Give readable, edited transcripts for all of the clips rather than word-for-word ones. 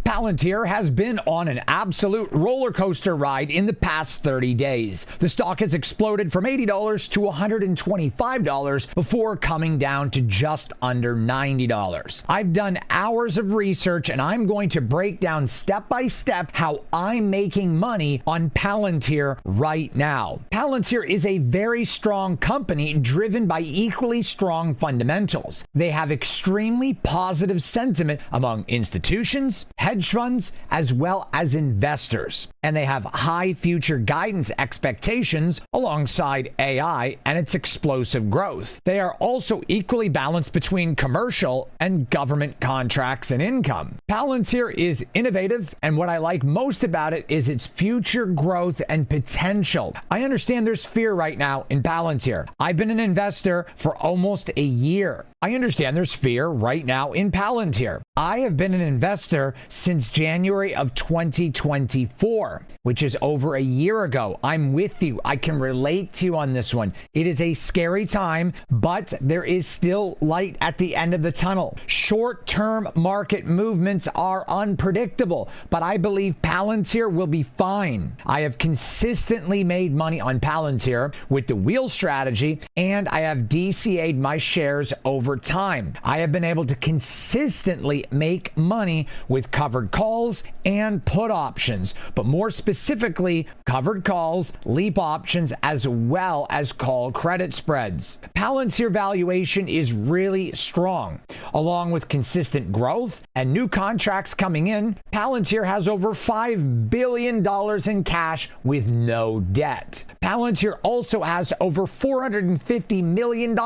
Palantir has been on an absolute roller coaster ride in the past 30 days. The stock has exploded from $80 to $125 before coming down to just under $90. I've done hours of research and I'm going to break down step by step how I'm making money on Palantir right now. Palantir is a very strong company driven by equally strong fundamentals. They have extremely positive sentiment among institutions, hedge funds, as well as investors. And they have high future guidance expectations alongside AI and its explosive growth. They are also equally balanced between commercial and government contracts and income. Palantir is innovative, and what I like most about it is its future growth and potential. I understand there's fear right now in Palantir. I've been an investor for almost a year. I understand there's fear right now in Palantir. I have been an investor since January of 2024, which is over a year ago. I'm with you. I can relate to you on this one. It is a scary time, but there is still light at the end of the tunnel. Short-term market movements are unpredictable, but I believe Palantir will be fine. I have consistently made money on Palantir with the wheel strategy, and I have DCA'd my shares over time. I have been able to consistently make money with covered calls and put options, but more specifically, covered calls, leap options, as well as call credit spreads. Palantir valuation is really strong. Along with consistent growth and new contracts coming in, Palantir has over $5 billion in cash with no debt. Palantir also has over $450 million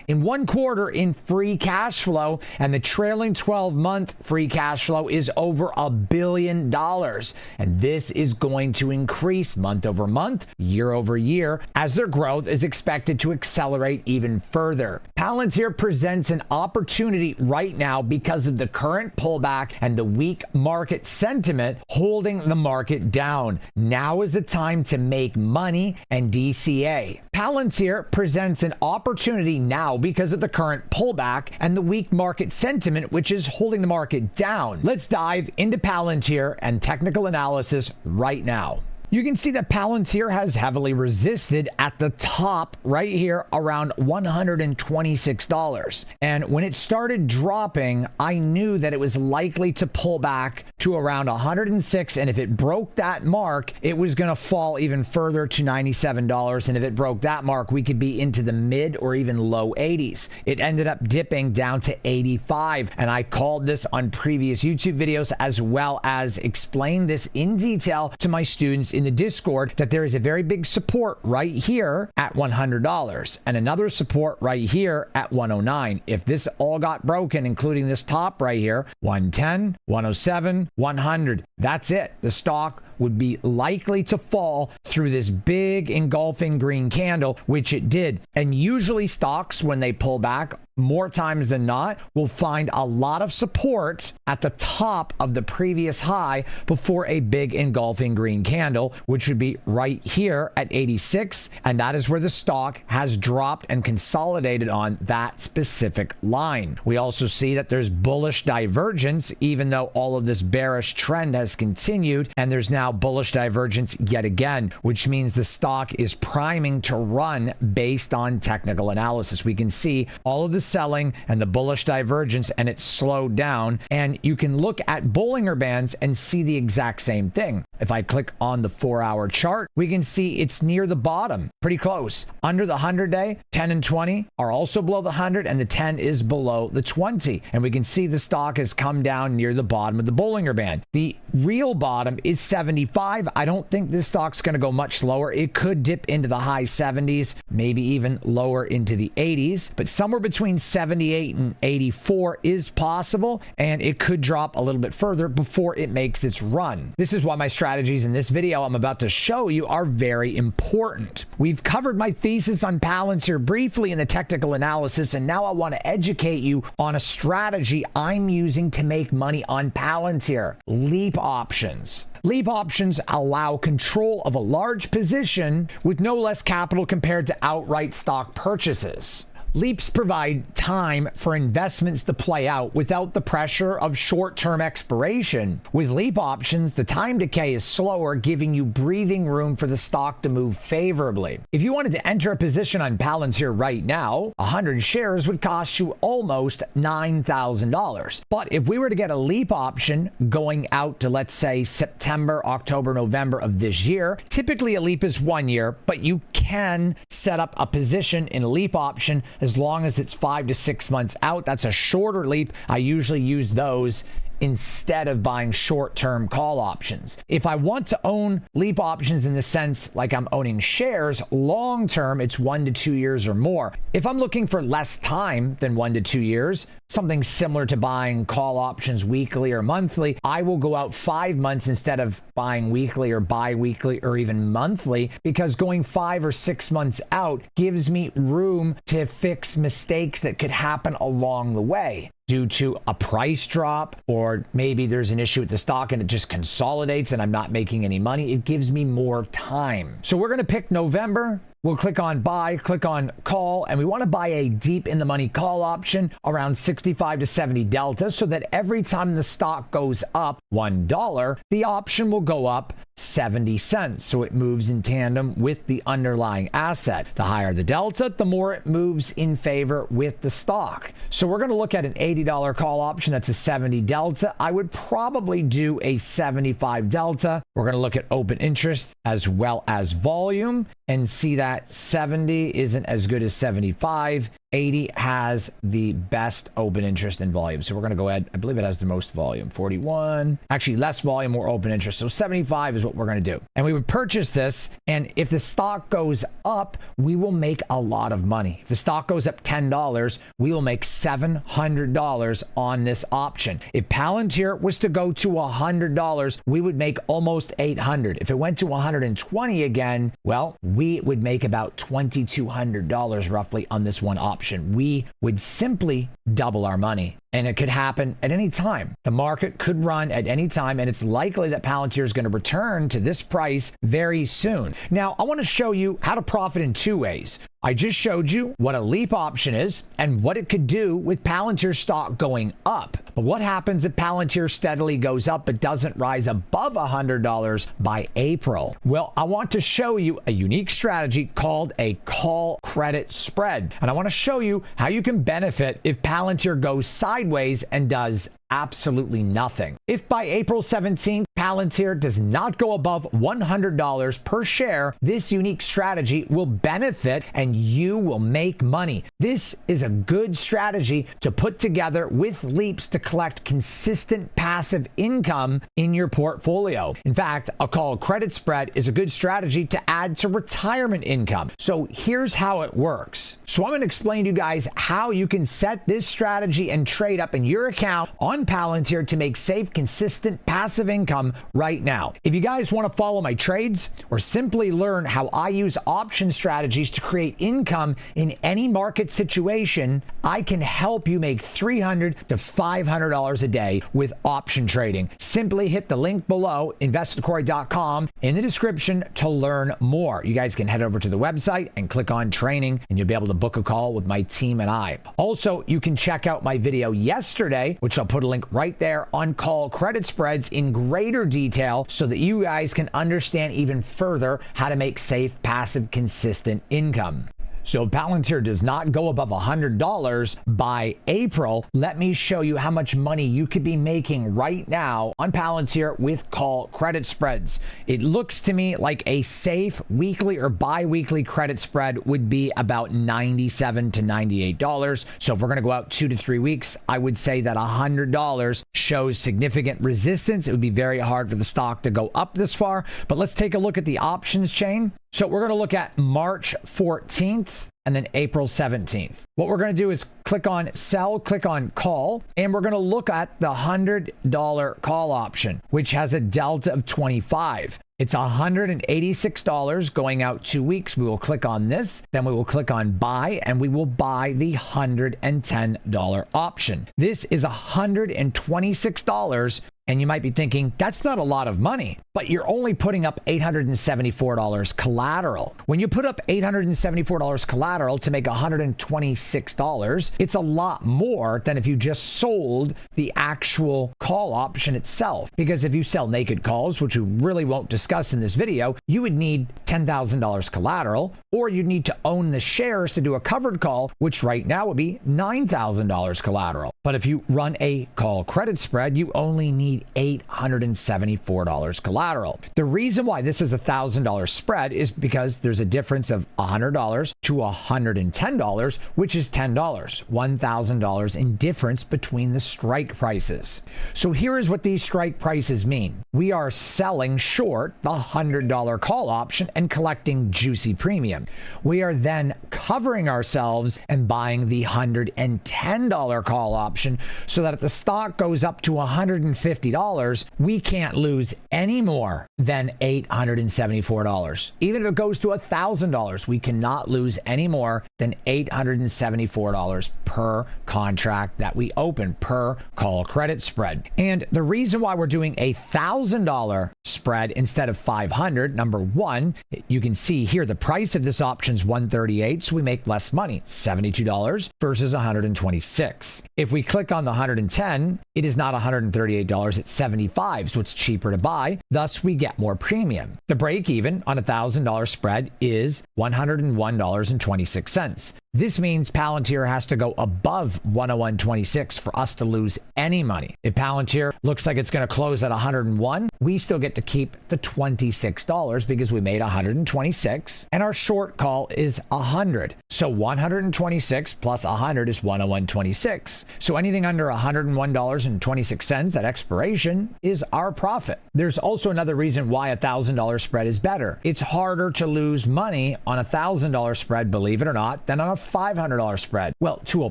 in one quarter in free cash flow, and the trailing 12-month free cash flow is over $1 billion. And this is going to increase month over month, year over year, as their growth is expected to accelerate even further. Palantir presents an opportunity right now because of the current pullback and the weak market sentiment holding the market down. Now is the time to make money and DCA. Palantir presents an opportunity now because of the current pullback and the weak market sentiment, which is holding the market down. Let's dive into Palantir and technical analysis right now. You can see that Palantir has heavily resisted at the top right here around $126. And when it started dropping, I knew that it was likely to pull back to around 106. And if it broke that mark, it was going to fall even further to $97. And if it broke that mark, we could be into the mid or even low 80s. It ended up dipping down to 85. And I called this on previous YouTube videos, as well as explained this in detail to my students in the Discord, that there is a very big support right here at $100 and another support right here at 109. If this all got broken, including this top right here, 110, 107, 100, that's it. The stock would be likely to fall through this big engulfing green candle, which it did. And usually stocks, when they pull back, more times than not, will find a lot of support at the top of the previous high before a big engulfing green candle, which would be right here at 86. And that is where the stock has dropped and consolidated on that specific line. We also see that there's bullish divergence, even though all of this bearish trend has continued, and there's now bullish divergence yet again, which means the stock is priming to run based on technical analysis. We can see all of the selling and the bullish divergence, and it's slowed down. And you can look at Bollinger Bands and see the exact same thing. If I click on the 4-hour chart, we can see it's near the bottom, pretty close. Under the 100-day, 10 and 20 are also below the 100, and the 10 is below the 20. And we can see the stock has come down near the bottom of the Bollinger Band. The real bottom is 75. I don't think this stock's going to go much lower. It could dip into the high 70s, maybe even lower into the 80s, but somewhere between 78 and 84 is possible, and it could drop a little bit further before it makes its run. This is why my strategies in this video I'm about to show you are very important. We've covered my thesis on Palantir briefly in the technical analysis, and now I want to educate you on a strategy I'm using to make money on Palantir: leap options. Leap options allow control of a large position with no less capital compared to outright stock purchases. Leaps provide time for investments to play out without the pressure of short-term expiration. With leap options, the time decay is slower, giving you breathing room for the stock to move favorably. If you wanted to enter a position on Palantir right now, 100 shares would cost you almost $9,000. But if we were to get a leap option going out to, let's say, September, October, November of this year, typically a leap is 1 year, but you can set up a position in a leap option as long as it's 5 to 6 months out. That's a shorter leap. I usually use those instead of buying short-term call options. If I want to own leap options in the sense like I'm owning shares, long-term, it's 1 to 2 years or more. If I'm looking for less time than 1 to 2 years, something similar to buying call options weekly or monthly, I will go out 5 months instead of buying weekly or bi-weekly or even monthly, because going 5 or 6 months out gives me room to fix mistakes that could happen along the way due to a price drop, or maybe there's an issue with the stock and it just consolidates and I'm not making any money. It gives me more time. So we're going to pick November. We'll click on buy, click on call, and we want to buy a deep in the money call option around 65 to 70 delta, so that every time the stock goes up $1, the option will go up 70 cents. So it moves in tandem with the underlying asset. The higher the delta, the more it moves in favor with the stock. So we're going to look at an $80 call option. That's a 70 delta. I would probably do a 75 delta. We're going to look at open interest as well as volume and see that 70 isn't as good as 75. 80 has the best open interest and volume. So we're going to go ahead. I believe it has the most volume. 41. Actually, less volume, more open interest. So 75 is what we're going to do. And we would purchase this. And if the stock goes up, we will make a lot of money. If the stock goes up $10, we will make $700 on this option. If Palantir was to go to $100, we would make almost $800. If it went to 120 again, well, we would make about $2,200 roughly on this one option. We would simply double our money. And it could happen at any time. The market could run at any time, and it's likely that Palantir is going to return to this price very soon. Now, I want to show you how to profit in 2 ways. I just showed you what a leap option is and what it could do with Palantir stock going up. But what happens if Palantir steadily goes up but doesn't rise above $100 by April? Well, I want to show you a unique strategy called a call credit spread. And I want to show you how you can benefit if Palantir goes sideways and does absolutely nothing. If by April 17th, Palantir does not go above $100 per share, this unique strategy will benefit and you will make money. This is a good strategy to put together with leaps to collect consistent passive income in your portfolio. In fact, a call credit spread is a good strategy to add to retirement income. So here's how it works. So I'm going to explain to you guys how you can set this strategy and trade up in your account on Palantir to make safe, consistent, passive income right now. If you guys want to follow my trades or simply learn how I use option strategies to create income in any market situation, I can help you make $300 to $500 a day with option trading. Simply hit the link below, investwithcorey.com, in the description to learn more. You guys can head over to the website and click on training, and you'll be able to book a call with my team and I. Also, you can check out my video yesterday, which I'll put a link right there, on call credit spreads in greater detail so that you guys can understand even further how to make safe, passive, consistent income. So if Palantir does not go above $100 by April, let me show you how much money you could be making right now on Palantir with call credit spreads. It looks to me like a safe weekly or bi-weekly credit spread would be about $97 to $98. So if we're going to go out 2 to 3 weeks, I would say that $100 shows significant resistance. It would be very hard for the stock to go up this far. But let's take a look at the options chain. So we're going to look at March 14th and then April 17th. What we're going to do is click on sell, click on call, and we're going to look at the $100 call option, which has a delta of 25. It's $186 going out 2 weeks. We will click on this, then we will click on buy, and we will buy the $110 option. This is $126 And you might be thinking, that's not a lot of money, but you're only putting up $874 collateral. When you put up $874 collateral to make $126, it's a lot more than if you just sold the actual call option itself. Because if you sell naked calls, which we really won't discuss in this video, you would need $10,000 collateral, or you'd need to own the shares to do a covered call, which right now would be $9,000 collateral. But if you run a call credit spread, you only need $874 collateral. The reason why this is a $1,000 spread is because there's a difference of $100 to $110, which is $10, $1,000 in difference between the strike prices. So here is what these strike prices mean. We are selling short the $100 call option and collecting juicy premium. We are then covering ourselves and buying the $110 call option so that if the stock goes up to $150, we can't lose any more than $874. Even if it goes to $1,000, we cannot lose any more than $874 per contract that we open, per call credit spread. And the reason why we're doing a $1,000 spread instead of $500, number one, you can see here the price of this option is $138, so we make less money, $72 versus $126. If we click on the $110, it is not $138, it's $75, so it's cheaper to buy. Thus, we get more premium. The break even on a $1,000 spread is $101.26. This means Palantir has to go above 101.26 for us to lose any money. If Palantir looks like it's going to close at 101, we still get to keep the $26 because we made 126 and our short call is 100. So 126 plus 100 is 101.26. So anything under $101.26 at expiration is our profit. There's also another reason why a $1,000 spread is better. It's harder to lose money on a $1,000 spread, believe it or not, than on a $500 spread. Well, to a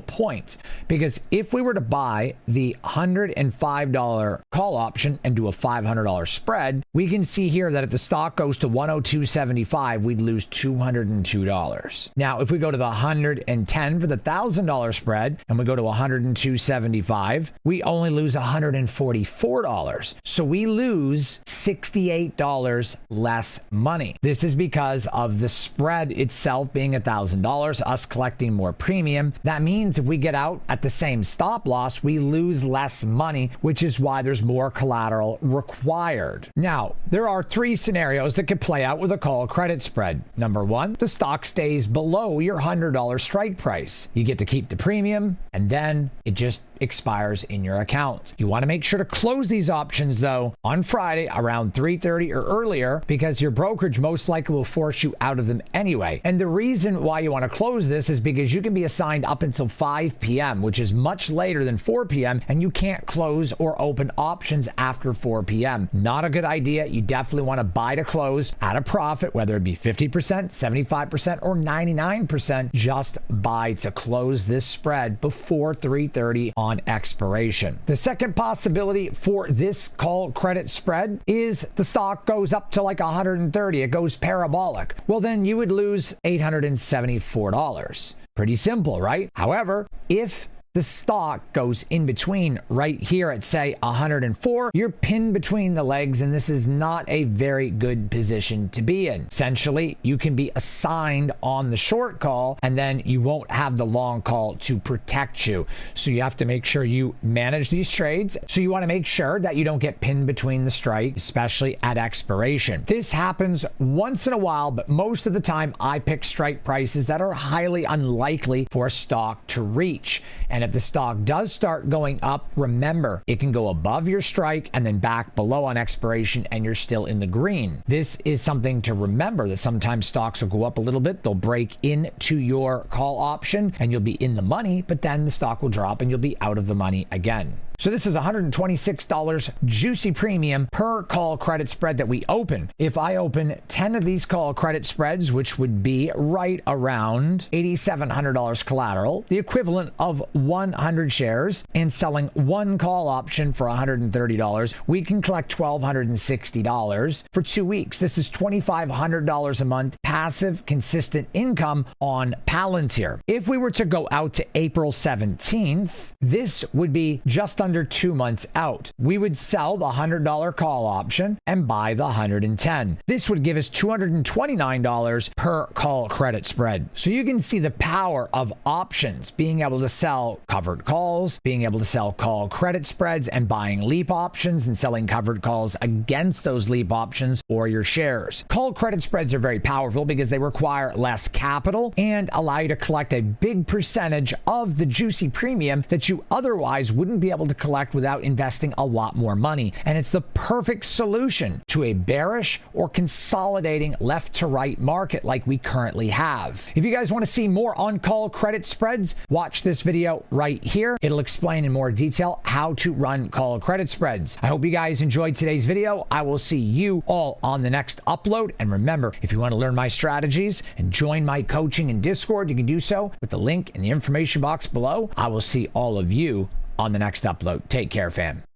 point, because if we were to buy the $105 call option and do a $500 spread, we can see here that if the stock goes to 102.75, we'd lose $202. Now, if we go to the 110 for the $1,000 spread and we go to 102.75, we only lose $144. So we lose $68 less money. This is because of the spread itself being $1,000, us collecting more premium. That means if we get out at the same stop loss, we lose less money, which is why there's more collateral required. Now, there are three scenarios that could play out with a call credit spread. Number one, the stock stays below your $100 strike price. You get to keep the premium, and then it just expires in your account. You want to make sure to close these options, though, on Friday around 3:30 or earlier, because your brokerage most likely will force you out of them anyway. And the reason why you want to close this is because you can be assigned up until 5 p.m., which is much later than 4 p.m., and you can't close or open options after 4 p.m. Not a good idea. You definitely want to buy to close at a profit, whether it be 50%, 75%, or 99%. Just buy to close this spread before 3:30 on expiration. The second possibility for this call credit spread is the stock goes up to like 130. It goes parabolic. Well, then you would lose $874. Pretty simple, right? However, if the stock goes in between right here at, say, 104, you're pinned between the legs, and this is not a very good position to be in. Essentially, you can be assigned on the short call, and then you won't have the long call to protect you. So you have to make sure you manage these trades. So you want to make sure that you don't get pinned between the strike, especially at expiration. This happens once in a while, but most of the time I pick strike prices that are highly unlikely for a stock to reach. And if the stock does start going up, remember, it can go above your strike and then back below on expiration, and you're still in the green. This is something to remember, that sometimes stocks will go up a little bit, they'll break into your call option, and you'll be in the money, but then the stock will drop and you'll be out of the money again. So this is $126 juicy premium per call credit spread that we open. If I open 10 of these call credit spreads, which would be right around $8,700 collateral, the equivalent of 100 shares, and selling one call option for $130, we can collect $1,260 for 2 weeks. This is $2,500 a month, passive, consistent income on Palantir. If we were to go out to April 17th, this would be just under under 2 months out. We would sell the $100 call option and buy the 110. This would give us $229 per call credit spread. So you can see the power of options, being able to sell covered calls, being able to sell call credit spreads, and buying leap options and selling covered calls against those leap options or your shares. Call credit spreads are very powerful because they require less capital and allow you to collect a big percentage of the juicy premium that you otherwise wouldn't be able to collect without investing a lot more money. And it's the perfect solution to a bearish or consolidating left to right market like we currently have. If you guys want to see more on call credit spreads, watch this video right here. It'll explain in more detail how to run call credit spreads. I hope you guys enjoyed today's video. I will see you all on the next upload. And remember, if you want to learn my strategies and join my coaching in Discord, you can do so with the link in the information box below. I will see all of you on the next upload. Take care, fam.